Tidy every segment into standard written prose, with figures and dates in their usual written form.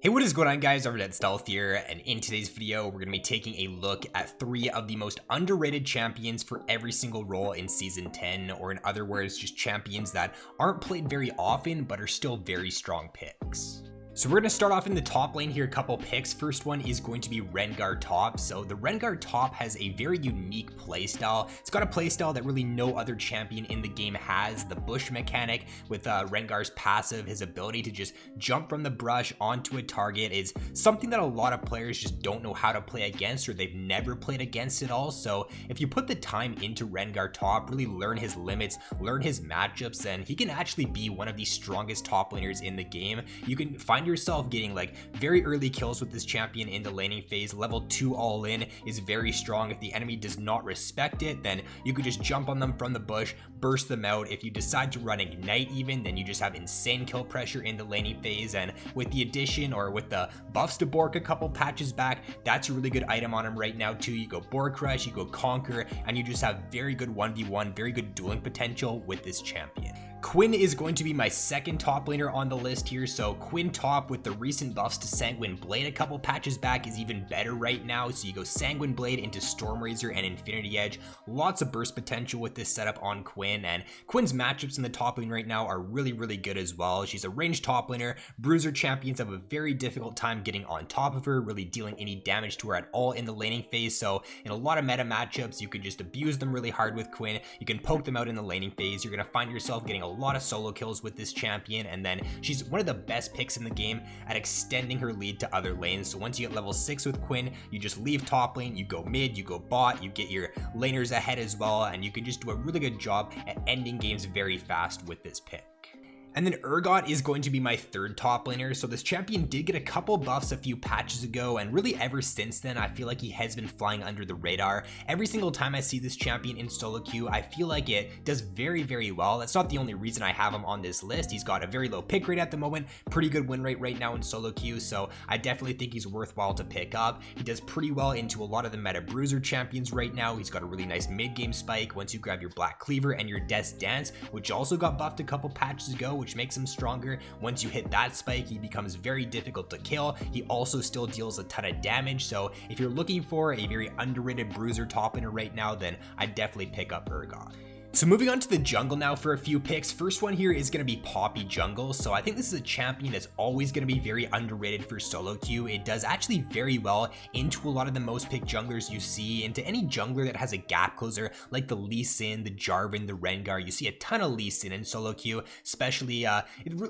Hey, what is going on, guys? RvzStealth here, and in today's video we're going to be taking a look at 3 of the most underrated champions for every single role in Season 10, or in other words, just champions that aren't played very often but are still very strong picks. So we're going to start off in the top lane here, a couple picks. First one is going to be Rengar top. So the Rengar top has a very unique playstyle. It's got a playstyle that really no other champion in the game has. The bush mechanic with Rengar's passive, his ability to just jump from the brush onto a target, is something that a lot of players just don't know how to play against, or they've never played against at all. So if you put the time into Rengar top, really learn his limits, learn his matchups, then he can actually be one of the strongest top laners in the game. You can find yourself getting like very early kills with this champion in the laning phase. Level 2 all in is very strong. If the enemy does not respect it, then you could just jump on them from the bush, burst them out. If you decide to run ignite even, then you just have insane kill pressure in the laning phase. And with the addition, or with the buffs to Bork a couple patches back, that's a really good item on him right now too. You go Bork Crush, you go Conquer, and you just have very good 1v1, very good dueling potential with this champion. Quinn is going to be my second top laner on the list here. So Quinn top with the recent buffs to Sanguine Blade a couple patches back is even better right now. So you go Sanguine Blade into Storm Razor and Infinity Edge. Lots of burst potential with this setup on Quinn, and Quinn's matchups in the top lane right now are really good as well. She's a ranged top laner. Bruiser champions have a very difficult time getting on top of her, really dealing any damage to her at all in the laning phase. So in a lot of meta matchups, you can just abuse them really hard with Quinn. You can poke them out in the laning phase. You're going to find yourself getting a lot of solo kills with this champion, and then she's one of the best picks in the game at extending her lead to other lanes. So once you get level 6 with Quinn, you just leave top lane, you go mid, you go bot, you get your laners ahead as well, and you can just do a really good job at ending games very fast with this pick. And then Urgot is going to be my third top laner. So this champion did get a couple buffs a few patches ago, and really ever since then I feel like he has been flying under the radar. Every single time I see this champion in solo queue, I feel like it does very well. That's not the only reason I have him on this list. He's got a very low pick rate at the moment, pretty good win rate right now in solo queue, so I definitely think he's worthwhile to pick up. He does pretty well into a lot of the meta bruiser champions right now. He's got a really nice mid game spike once you grab your Black Cleaver and your Death's Dance, which also got buffed a couple patches ago, which makes him stronger. Once you hit that spike, he becomes very difficult to kill. He also still deals a ton of damage, so if you're looking for a very underrated bruiser top laner right now, then I'd definitely pick up Urgot. So moving on to the jungle now for a few picks. First one here is going to be Poppy jungle. So I think this is a champion that's always going to be very underrated for solo queue. It does actually very well into a lot of the most picked junglers you see, into any jungler that has a gap closer like the Lee Sin, the Jarvan, the Rengar. You see a ton of Lee Sin in solo queue, especially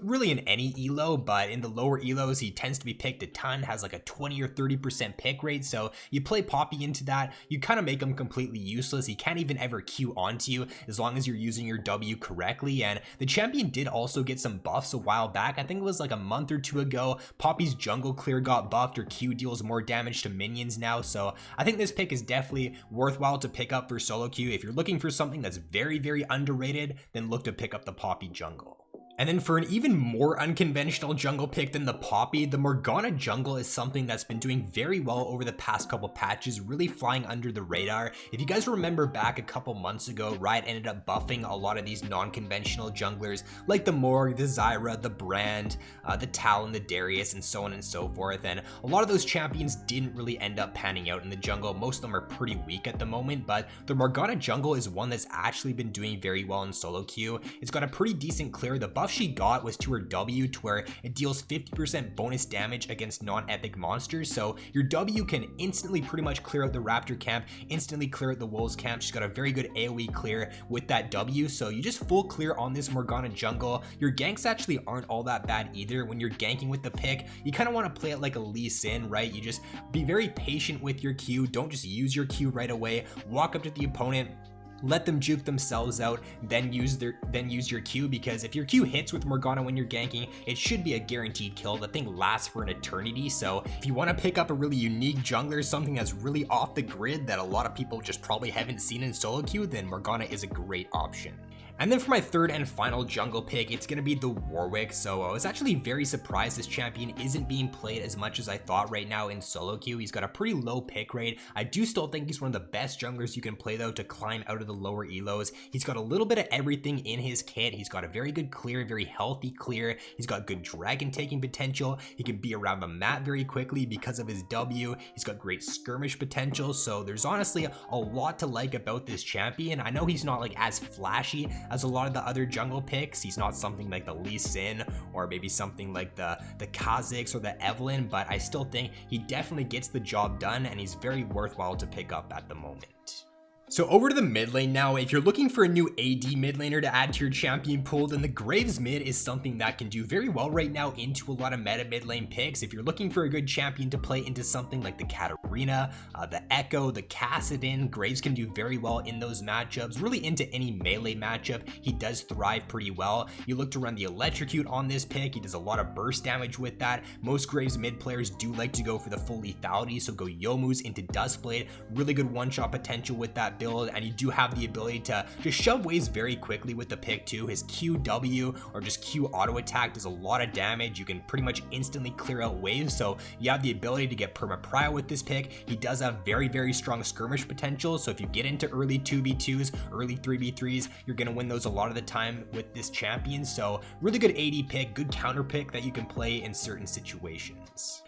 really in any elo, but in the lower elos he tends to be picked a ton, has like a 20 or 30% pick rate. So you play Poppy into that, you kind of make him completely useless. He can't even ever queue onto you as long as you're using your W correctly. And the champion did also get some buffs a while back. I think it was like a month or 2 ago. Poppy's jungle clear got buffed, or Q deals more damage to minions now. So I think this pick is definitely worthwhile to pick up for solo queue. If you're looking for something that's very underrated, then look to pick up the Poppy jungle. And then for an even more unconventional jungle pick than the Poppy, the Morgana jungle is something that's been doing very well over the past couple patches, really flying under the radar. If you guys remember back a couple months ago, Riot ended up buffing a lot of these non-conventional junglers like the Morg, the Zyra, the Brand, the Talon, the Darius, and so on and so forth. And a lot of those champions didn't really end up panning out in the jungle. Most of them are pretty weak at the moment, but the Morgana jungle is one that's actually been doing very well in solo queue. It's got a pretty decent clear. The buff she got was to her W, to where it deals 50% bonus damage against non-epic monsters. So your W can instantly pretty much clear out the Raptor camp, instantly clear out the Wolves camp. She's got a very good AoE clear with that W, so you just full clear on this Morgana jungle. Your ganks actually aren't all that bad either. When you're ganking with the pick, you kind of want to play it like a Lee Sin, right? You just be very patient with your Q. Don't just use your Q right away. Walk up to the opponent, let them juke themselves out, then use your Q, because if your Q hits with Morgana when you're ganking, it should be a guaranteed kill. The thing lasts for an eternity. So if you want to pick up a really unique jungler, something that's really off the grid that a lot of people just probably haven't seen in solo queue, then Morgana is a great option. And then for my third and final jungle pick, it's going to be the Warwick. So I was actually very surprised this champion isn't being played as much as I thought right now in solo queue. He's got a pretty low pick rate. I do still think he's one of the best junglers you can play though to climb out of the lower elos. He's got a little bit of everything in his kit. He's got a very good clear, very healthy clear. He's got good dragon taking potential. He can be around the map very quickly because of his W. He's got great skirmish potential. So there's honestly a lot to like about this champion. I know he's not like as flashy as a lot of the other jungle picks. He's not something like the Lee Sin or maybe something like the Kha'Zix or the Evelyn, but I still think he definitely gets the job done and he's very worthwhile to pick up at the moment. So over to the mid lane now. If you're looking for a new AD mid laner to add to your champion pool, then the Graves mid is something that can do very well right now into a lot of meta mid lane picks. If you're looking for a good champion to play into something like the Katarina, the Echo, the Kassadin, Graves can do very well in those matchups. Really into any melee matchup, he does thrive pretty well. You look to run the Electrocute on this pick. He does a lot of burst damage with that. Most Graves mid players do like to go for the full lethality, so go Youmuu's into Duskblade. Really good one-shot potential with that build, and you do have the ability to just shove waves very quickly with the pick too. His QW or just Q auto attack does a lot of damage. You can pretty much instantly clear out waves, so you have the ability to get perma prio with this pick. He does have very strong skirmish potential, so if you get into early 2v2s, early 3v3s, you're going to win those a lot of the time with this champion. So really good AD pick, good counter pick that you can play in certain situations.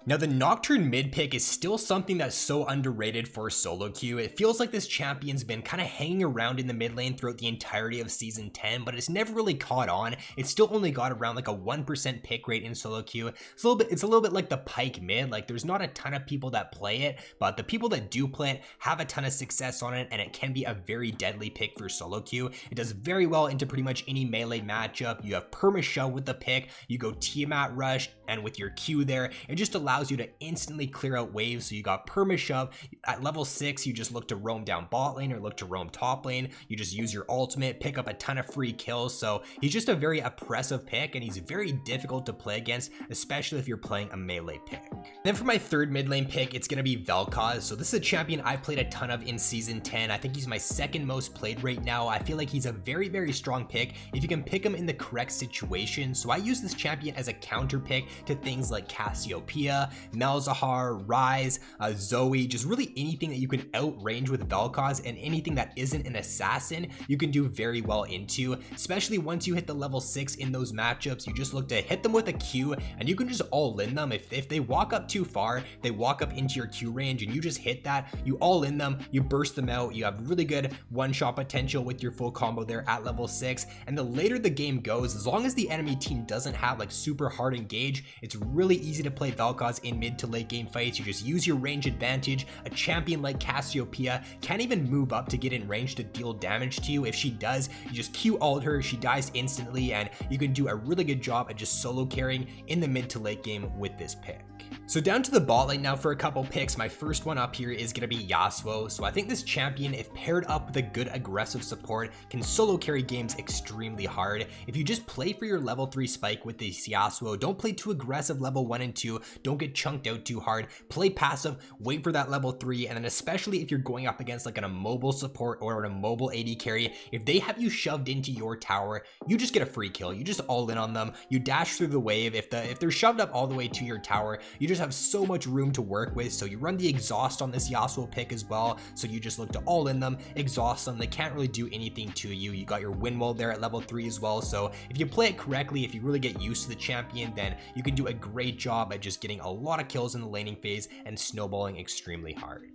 Now the Nocturne mid pick is still something that's so underrated for solo queue. It feels like this champion's been kind of hanging around in the mid lane throughout the entirety of season 10, but it's never really caught on. It's still only got around like a 1% pick rate in solo queue. It's a little bit like the Pyke mid. Like there's not a ton of people that play it, but the people that do play it have a ton of success on it, and it can be a very deadly pick for solo queue. It does very well into pretty much any melee matchup. You have perma shove with the pick, you go Tiamat rush, and with your Q there, it just allows you to instantly clear out waves. So you got perma shove at level 6, you just look to roam down bot lane or look to roam top lane. You just use your ultimate, pick up a ton of free kills. So he's just a very oppressive pick, and he's very difficult to play against, especially if you're playing a melee pick. Then for my third mid lane pick, it's going to be Vel'Koz. So this is a champion I played a ton of in season 10. I think he's my second most played right now. I feel like he's a very strong pick if you can pick him in the correct situation. So I use this champion as a counter pick to things like Cassiopeia, Malzahar, Ryze, Zoe, just really anything that you can outrange with Vel'Koz, and anything that isn't an assassin you can do very well into, especially once you hit the level 6 in those matchups. You just look to hit them with a Q and you can just all in them. If they walk up too far, they walk up into your Q range and you just hit that, you all in them, you burst them out. You have really good one-shot potential with your full combo there at level 6, and the later the game goes, as long as the enemy team doesn't have like super hard engage, it's really easy to play Vel'Koz in mid to late game fights. You just use your range advantage. A champion like Cassiopeia can't even move up to get in range to deal damage to you. If she does, you just Q ult her, she dies instantly, and you can do a really good job at just solo carrying in the mid to late game with this pick. So down to the bot lane now for a couple picks. My first one up here is going to be Yasuo. So I think this champion, if paired up with a good aggressive support, can solo carry games extremely hard. If you just play for your level 3 spike with this Yasuo, don't play too aggressive level 1 and 2, don't get chunked out too hard, play passive, wait for that level 3, and then especially if you're going up against like an immobile support or an immobile AD carry, if they have you shoved into your tower, you just get a free kill. You just all in on them, you dash through the wave. If they're shoved up all the way to your tower, you just have so much room to work with. So you run the exhaust on this Yasuo pick as well, so you just look to all in them, exhaust them. They can't really do anything to you. You got your windmill there at level 3 as well. So if you play it correctly, if you really get used to the champion, then you can do a great job at just getting a lot of kills in the laning phase and snowballing extremely hard.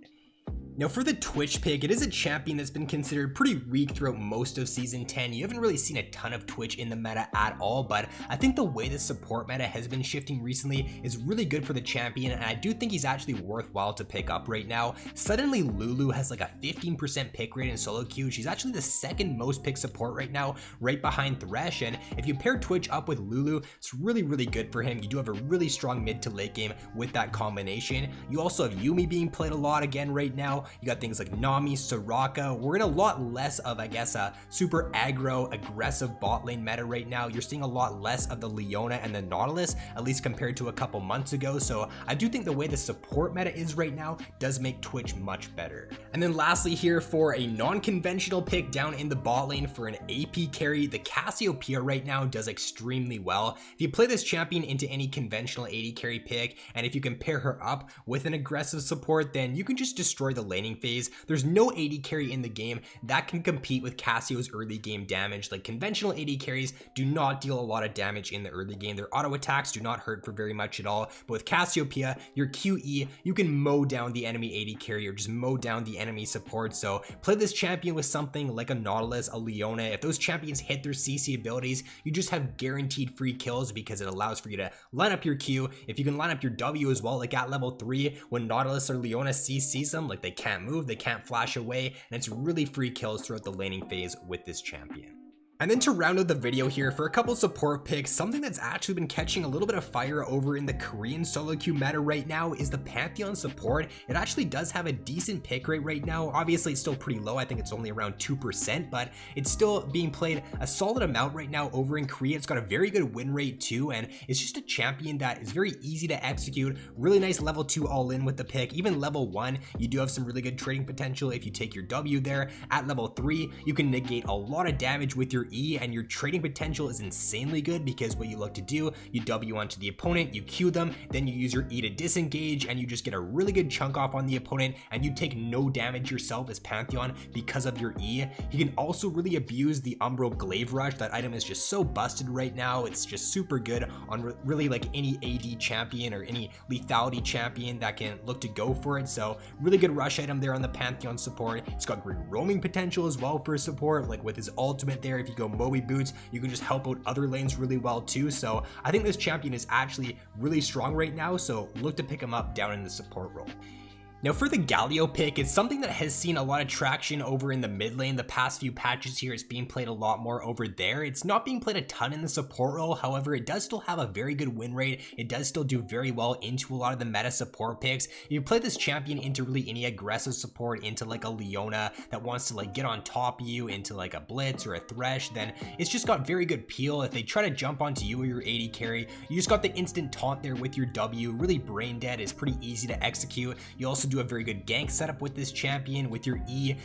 Now for the Twitch pick, it is a champion that's been considered pretty weak throughout most of season 10. You haven't really seen a ton of Twitch in the meta at all, but I think the way the support meta has been shifting recently is really good for the champion, and I do think he's actually worthwhile to pick up right now. Suddenly Lulu has like a 15% pick rate in solo queue. She's actually the second most picked support right now, right behind Thresh, and if you pair Twitch up with Lulu, it's really good for him. You do have a really strong mid to late game with that combination. You also have Yuumi being played a lot again right now. now. You got things like Nami, Soraka. We're in a lot less of, I guess, a super aggro, aggressive bot lane meta right now. You're seeing a lot less of the Leona and the Nautilus, at least compared to a couple months ago. So I do think the way the support meta is right now does make Twitch much better. And then lastly here, for a non-conventional pick down in the bot lane for an AP carry, the Cassiopeia right now does extremely well. If you play this champion into any conventional AD carry pick, and if you can pair her up with an aggressive support, then you can just destroy the laning phase. There's no AD carry in the game that can compete with Cassio's early game damage. Like, conventional AD carries do not deal a lot of damage in the early game. Their auto attacks do not hurt for very much at all. But with Cassiopeia, your QE, you can mow down the enemy AD carry or just mow down the enemy support. So play this champion with something like a Nautilus, a Leona. If those champions hit their CC abilities, you just have guaranteed free kills because it allows for you to line up your Q. If you can line up your W as well, like at level 3, when Nautilus or Leona CCs them, like they can't move, they can't flash away, and it's really free kills throughout the laning phase with this champion. And then to round out the video here, for a couple support picks, something that's actually been catching a little bit of fire over in the Korean solo queue meta right now is the Pantheon support. It actually does have a decent pick rate right now. Obviously, it's still pretty low. I think it's only around 2%, but it's still being played a solid amount right now over in Korea. It's got a very good win rate too, and it's just a champion that is very easy to execute. Really nice level 2 all in with the pick. Even level 1, you do have some really good trading potential if you take your W there. At level 3, you can negate a lot of damage with your E, and your trading potential is insanely good because what you look to do, you W onto the opponent, you Q them, then you use your E to disengage, and you just get a really good chunk off on the opponent, and you take no damage yourself as Pantheon because of your E. You can also really abuse the Umbral Glaive Rush. That item is just so busted right now. It's just super good on really like any AD champion or any lethality champion that can look to go for it. So really good rush item there on the Pantheon support. It's got great roaming potential as well for support, like with his ultimate there. If you go Moby Boots, you can just help out other lanes really well too. So I think this champion is actually really strong right now, so look to pick him up down in the support role. Now for the Galio pick, it's something that has seen a lot of traction over in the mid lane. The past few patches here, it's being played a lot more over there. It's not being played a ton in the support role. However, it does still have a very good win rate. It does still do very well into a lot of the meta support picks. If you play this champion into really any aggressive support, into like a Leona that wants to like get on top of you, into like a Blitz or a Thresh, then it's just got very good peel. If they try to jump onto you or your AD carry, you just got the instant taunt there with your W. Really brain dead. Is pretty easy to execute. You also do a very good gank setup with this champion with your E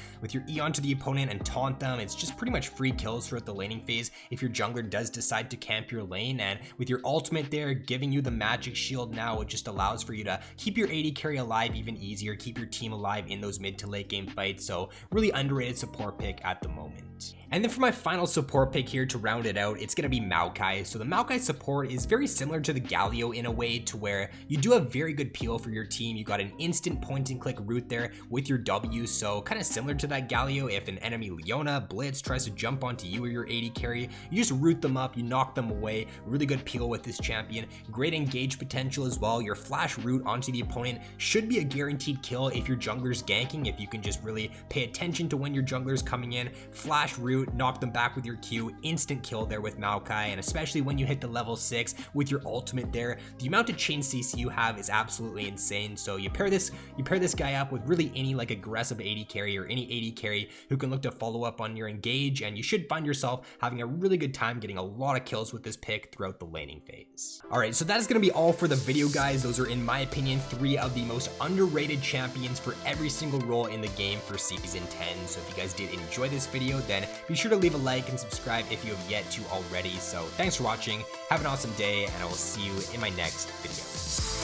onto the opponent and taunt them. It's just pretty much free kills throughout the laning phase if your jungler does decide to camp your lane, and with your ultimate there giving you the magic shield now, it just allows for you to keep your AD carry alive even easier, keep your team alive in those mid to late game fights. So really underrated support pick at the moment. And then for my final support pick here to round it out, it's going to be Maokai. So the Maokai support is very similar to the Galio in a way, to where you do have very good peel for your team. You got an instant point and click route there with your W, so kind of similar to that Galio. If an enemy Leona, Blitz tries to jump onto you or your AD carry, you just root them up, you knock them away. Really good peel with this champion. Great engage potential as well. Your flash route onto the opponent should be a guaranteed kill if your jungler's ganking, if you can just really pay attention to when your jungler's coming in. Flash route, knock them back with your Q, instant kill there with Maokai, and especially when you hit the level 6 with your ultimate there, the amount of chain CC you have is absolutely insane. So you pair this guy up with really any like aggressive AD carry or any AD carry who can look to follow up on your engage, and you should find yourself having a really good time getting a lot of kills with this pick throughout the laning phase. Alright, so that is going to be all for the video, guys. Those are, in my opinion, 3 of the most underrated champions for every single role in the game for Season 10. So if you guys did enjoy this video, then be sure to leave a like and subscribe if you have yet to already. So thanks for watching, have an awesome day, and I will see you in my next video.